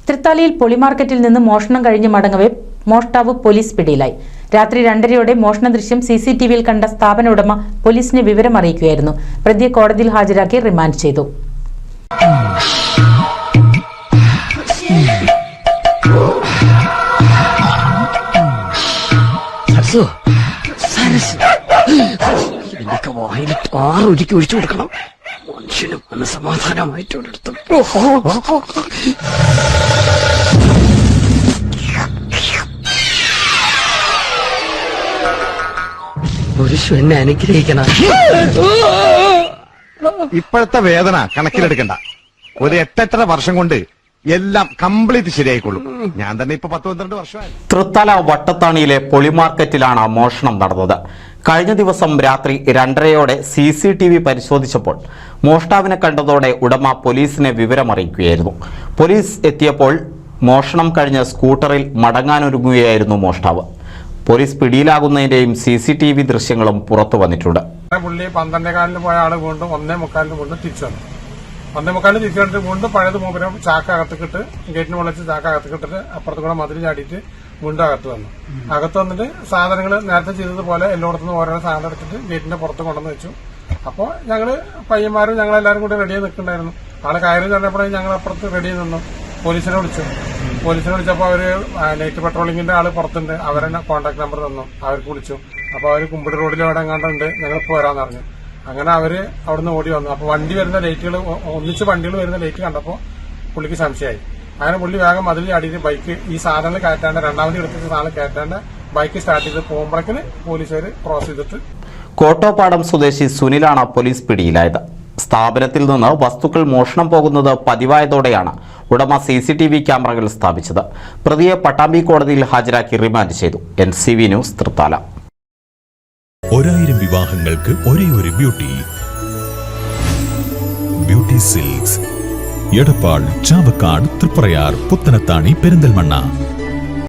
തൃത്താലയിൽ പൊളിമാർക്കറ്റിൽ നിന്ന് മോഷണം കഴിഞ്ഞ് മടങ്ങവേ മോഷ്ടാവ് പോലീസ് പിടിയിലായി. രാത്രി 2:30-ഓടെ മോഷണ ദൃശ്യം CCTVയിൽ കണ്ട സ്ഥാപന ഉടമ പോലീസിനെ വിവരം അറിയിക്കുകയായിരുന്നു. പ്രതിയെ കോടതിയിൽ ഹാജരാക്കി റിമാൻഡ് ചെയ്തു. ഒഴിച്ചു കൊടുക്കണം. മനുഷ്യനും മനസ്സമാധാനമായിട്ടെടുത്തു. പുരുഷ എന്നെ അനുഗ്രഹിക്കണം. ഇപ്പോഴത്തെ വേദന കണക്കിലെടുക്കണ്ട. ഒരു 8-8.5 വർഷം കൊണ്ട് എല്ലാം കംപ്ലീറ്റ് ശരിയായിക്കൊള്ളും. ഞാൻ തന്നെ ഇപ്പൊ 10-12 വർഷമായി. തൃത്താല വട്ടത്താണിയിലെ പൊളിമാർക്കറ്റിലാണ് മോഷണം നടന്നത്. കഴിഞ്ഞ ദിവസം രാത്രി 2:30-ഓടെ CCTV പരിശോധിച്ചപ്പോൾ മോഷ്ടാവിനെ കണ്ടതോടെ ഉടമ പോലീസിനെ വിവരമറിയിക്കുകയായിരുന്നു. പോലീസ് എത്തിയപ്പോൾ മോഷണം കഴിഞ്ഞ് സ്കൂട്ടറിൽ മടങ്ങാനൊരുങ്ങുകയായിരുന്നു മോഷ്ടാവ്. പോലീസ് പിടിയിലാകുന്നതിന്റെയും CCTV ദൃശ്യങ്ങളും പുറത്തു വന്നിട്ടുണ്ട്. പുള്ളി 12:15 പോയ ആള് വീണ്ടും 1:45 വീണ്ടും തിരിച്ചു വന്നു. 1:45 തിരിച്ചു വന്നിട്ട് വീണ്ടും പഴയത് മൂപ്പരം ചാക്കകത്തിക്കിട്ട് ഗേറ്റിന് വിളിച്ച് ചാക്കകത്തിക്കിട്ടിട്ട് അപ്പുറത്ത് കൂടെ മതിൽ ചാടിയിട്ട് വീണ്ടും അകത്ത് വന്നു. അകത്ത് വന്നിട്ട് സാധനങ്ങൾ നേരത്തെ ചെയ്തതുപോലെ എല്ലായിടത്തുനിന്ന് ഓരോ സാധനം എടുത്തിട്ട് ഗേറ്റിന്റെ പുറത്ത് കൊണ്ടുവന്ന് വെച്ചു. അപ്പോൾ ഞങ്ങള് പയ്യന്മാരും ഞങ്ങളെല്ലാരും കൂടി റെഡിയായി നിൽക്കുന്നുണ്ടായിരുന്നു. ആള് കയറി തന്നപ്പോഴേ ഞങ്ങൾ അപ്പുറത്ത് റെഡി നിന്നു. പോലീസിനെ വിളിച്ചപ്പോൾ അവര് നൈറ്റ് പെട്രോളിങ്ങിന്റെ ആള് പുറത്തുണ്ട്. അവരെ കോൺടാക്ട് നമ്പർ തന്നു. അവർക്ക് വിളിച്ചു. അപ്പൊ അവര് കുമ്പിടി റോഡിൽ എവിടെ എങ്ങാണ്ടുണ്ട്, ഞങ്ങളിപ്പോ വരാന്ന് പറഞ്ഞു. അങ്ങനെ അവര് അവിടുന്ന് ഓടി വന്നു. അപ്പൊ വണ്ടി വരുന്ന ലൈറ്റുകൾ ഒന്നിച്ച് വണ്ടികൾ വരുന്ന ലൈറ്റ് കണ്ടപ്പോ പുള്ളിക്ക് സംശയമായി. അങ്ങനെ പുള്ളി വേഗം അതിൽ ചാടിയിട്ട് ബൈക്ക് ഈ സാധനങ്ങൾ കയറ്റാണ്ട് രണ്ടാമത് എടുത്തിട്ട് സാധനം കയറ്റാണ്ട് ബൈക്ക് സ്റ്റാർട്ട് ചെയ്ത് പോകുമ്പോഴേക്കിന് പോലീസുകാർ ക്രോസ് ചെയ്തിട്ട്. കോട്ടോപ്പാടം സ്വദേശി സുനിലാണ് പോലീസ് പിടിയിലായത്. സ്ഥാപനത്തിൽ നിന്ന് വസ്തുക്കൾ മോഷണം പോകുന്നത് പതിവായതോടെയാണ് ഉടമ CCTV ക്യാമറകൾ സ്ഥാപിച്ചത്. പ്രതിയെ പട്ടാമ്പി കോടതിയിൽ ഹാജരാക്കി റിമാൻഡ് ചെയ്തു. NCV news Thrithala. 1000 വിവാഹങ്ങൾക്ക് ഒരേ ഒരു ബ്യൂട്ടി സിൽക്സ്, എടപ്പാൾ, ചാവക്കാട്, തൃപ്രയാർ, പുത്തനത്താണി, പെരിന്തൽമണ്ണ.